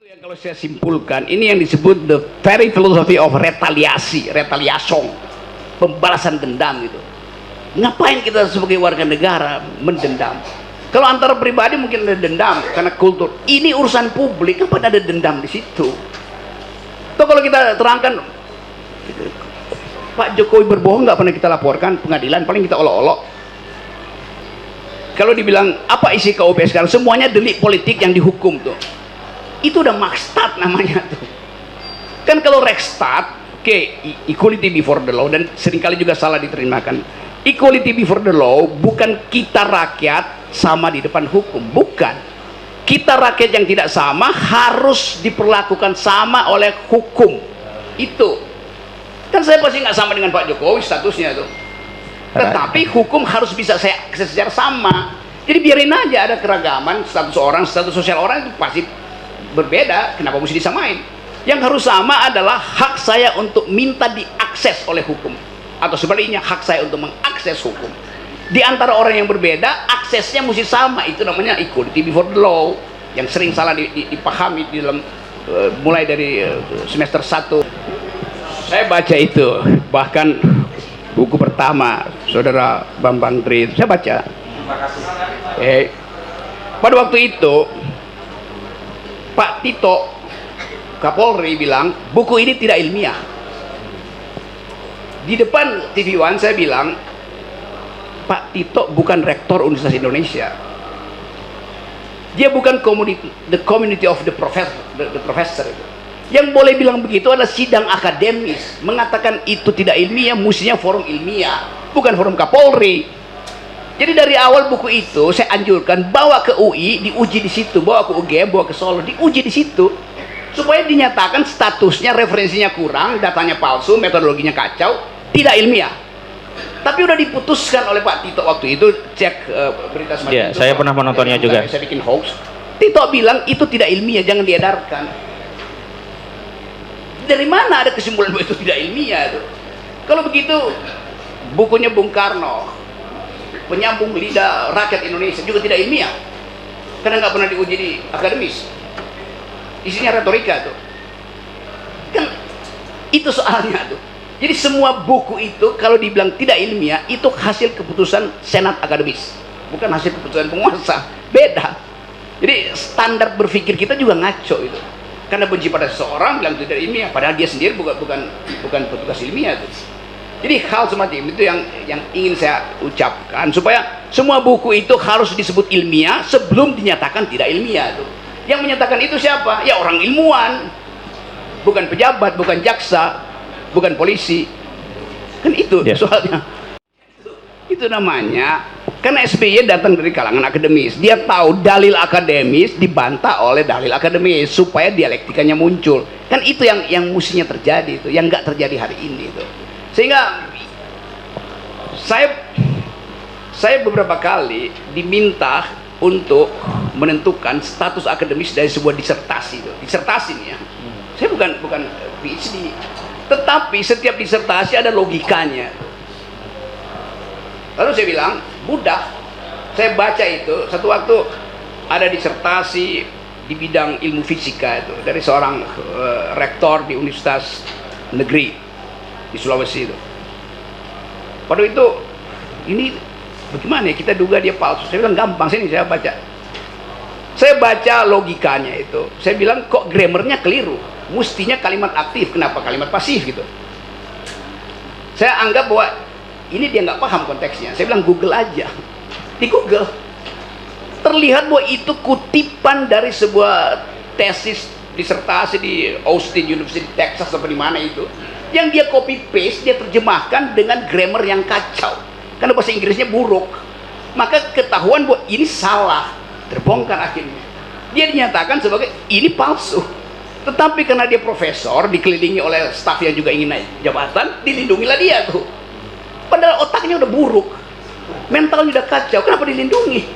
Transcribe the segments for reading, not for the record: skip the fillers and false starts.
Yang kalau saya simpulkan, ini yang disebut the very philosophy of retaliation, pembalasan dendam gitu. Ngapain kita sebagai warga negara mendendam? Kalau antara pribadi mungkin ada dendam karena kultur. Ini urusan publik, apa ada dendam di situ? Atau kalau kita terangkan, Pak Jokowi berbohong nggak pernah kita laporkan pengadilan, paling kita olok-olok. Kalau dibilang apa isi KUP sekarang, semuanya delik politik yang dihukum tuh. Itu udah makstat namanya tuh. Kan kalau Rekstad, oke, equality before the law, dan seringkali juga salah diterimakan. Equality before the law bukan kita rakyat sama di depan hukum, bukan. Kita rakyat yang tidak sama harus diperlakukan sama oleh hukum. Itu. Kan saya pasti nggak sama dengan Pak Jokowi statusnya tuh. Tetapi hukum harus bisa saya akses secara sama. Jadi biarin aja ada keragaman status orang, status sosial orang itu pasti berbeda, kenapa mesti disamain? Yang harus sama adalah hak saya untuk minta diakses oleh hukum, atau sebaliknya hak saya untuk mengakses hukum. Di antara orang yang berbeda, aksesnya mesti sama. Itu namanya equality before the law, yang sering salah dipahami di dalam mulai dari semester 1. Saya baca itu, bahkan buku pertama saudara Bambang Tri saya baca. Pada waktu itu Pak Tito Kapolri bilang buku ini tidak ilmiah. Di depan TV One saya bilang, Pak Tito bukan rektor Universitas Indonesia, dia bukan the community of the professor. Yang boleh bilang begitu adalah sidang akademis, mengatakan itu tidak ilmiah, mestinya forum ilmiah, bukan forum Kapolri. Jadi dari awal buku itu saya anjurkan bawa ke UI, diuji di situ, bawa ke UGM, bawa ke Solo, diuji di situ, supaya dinyatakan statusnya, referensinya kurang, datanya palsu, metodologinya kacau, tidak ilmiah. Tapi udah diputuskan oleh Pak Tito waktu itu, cek berita semacam itu. Saya pernah menontonnya juga. Saya bikin hoax. Tito bilang itu tidak ilmiah, jangan diedarkan. Dari mana ada kesimpulan bahwa itu tidak ilmiah itu? Kalau begitu, bukunya Bung Karno, Penyambung Lidah Rakyat Indonesia, juga tidak ilmiah karena nggak pernah diuji di akademis, isinya retorika tuh. Kan itu soalnya tuh. Jadi semua buku itu kalau dibilang tidak ilmiah itu hasil keputusan senat akademis, bukan hasil keputusan penguasa. Beda. Jadi standar berpikir kita juga ngaco itu, karena benci pada seseorang bilang tidak ilmiah, padahal dia sendiri bukan petugas ilmiah tuh. Jadi hal semacam itu yang ingin saya ucapkan, supaya semua buku itu harus disebut ilmiah sebelum dinyatakan tidak ilmiah tuh. Yang menyatakan itu siapa? Ya orang ilmuwan, bukan pejabat, bukan jaksa, bukan polisi. Kan itu soalnya. Itu namanya, karena SBY datang dari kalangan akademis, dia tahu dalil akademis dibantah oleh dalil akademis supaya dialektikanya muncul. Kan itu yang mestinya terjadi itu, yang nggak terjadi hari ini itu. Sehingga saya beberapa kali diminta untuk menentukan status akademis dari sebuah disertasi itu. Disertasi nih ya. Saya bukan PhD, tetapi setiap disertasi ada logikanya. Lalu saya bilang, mudah. Saya baca itu, satu waktu ada disertasi di bidang ilmu fisika itu dari seorang rektor di Universitas Negeri di Sulawesi itu. Pada itu, ini bagaimana ya, kita duga dia palsu. Saya bilang gampang, sini saya baca. Saya baca logikanya itu. Saya bilang kok grammarnya keliru. Mestinya kalimat aktif, kenapa kalimat pasif gitu. Saya anggap bahwa ini dia nggak paham konteksnya. Saya bilang Google aja. Di Google terlihat bahwa itu kutipan dari sebuah tesis disertasi di Austin University Texas atau di mana itu, yang dia copy paste, dia terjemahkan dengan grammar yang kacau karena bahasa Inggrisnya buruk. Maka ketahuan bahwa ini salah, terbongkar akhirnya. Dia dinyatakan sebagai ini palsu. Tetapi karena dia profesor, dikelilingi oleh staf yang juga ingin naik jabatan, dilindungilah dia tuh. Padahal otaknya udah buruk, mentalnya udah kacau, kenapa dilindungi?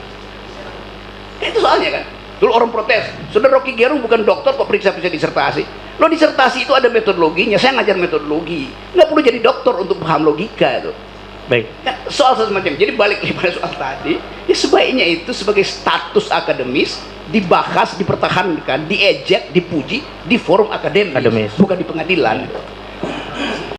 Itu soalnya kan. Dulu orang protes, Saudara Rocky Gerung bukan dokter kok periksa-periksa disertasi. Lo disertasi itu ada metodologinya, saya ngajar metodologi. Nggak perlu jadi dokter untuk paham logika itu. Baik. Kan soal semacam, jadi balik pada soal tadi, ya sebaiknya itu sebagai status akademis dibahas, dipertahankan, diejek, dipuji di forum akademis, bukan di pengadilan.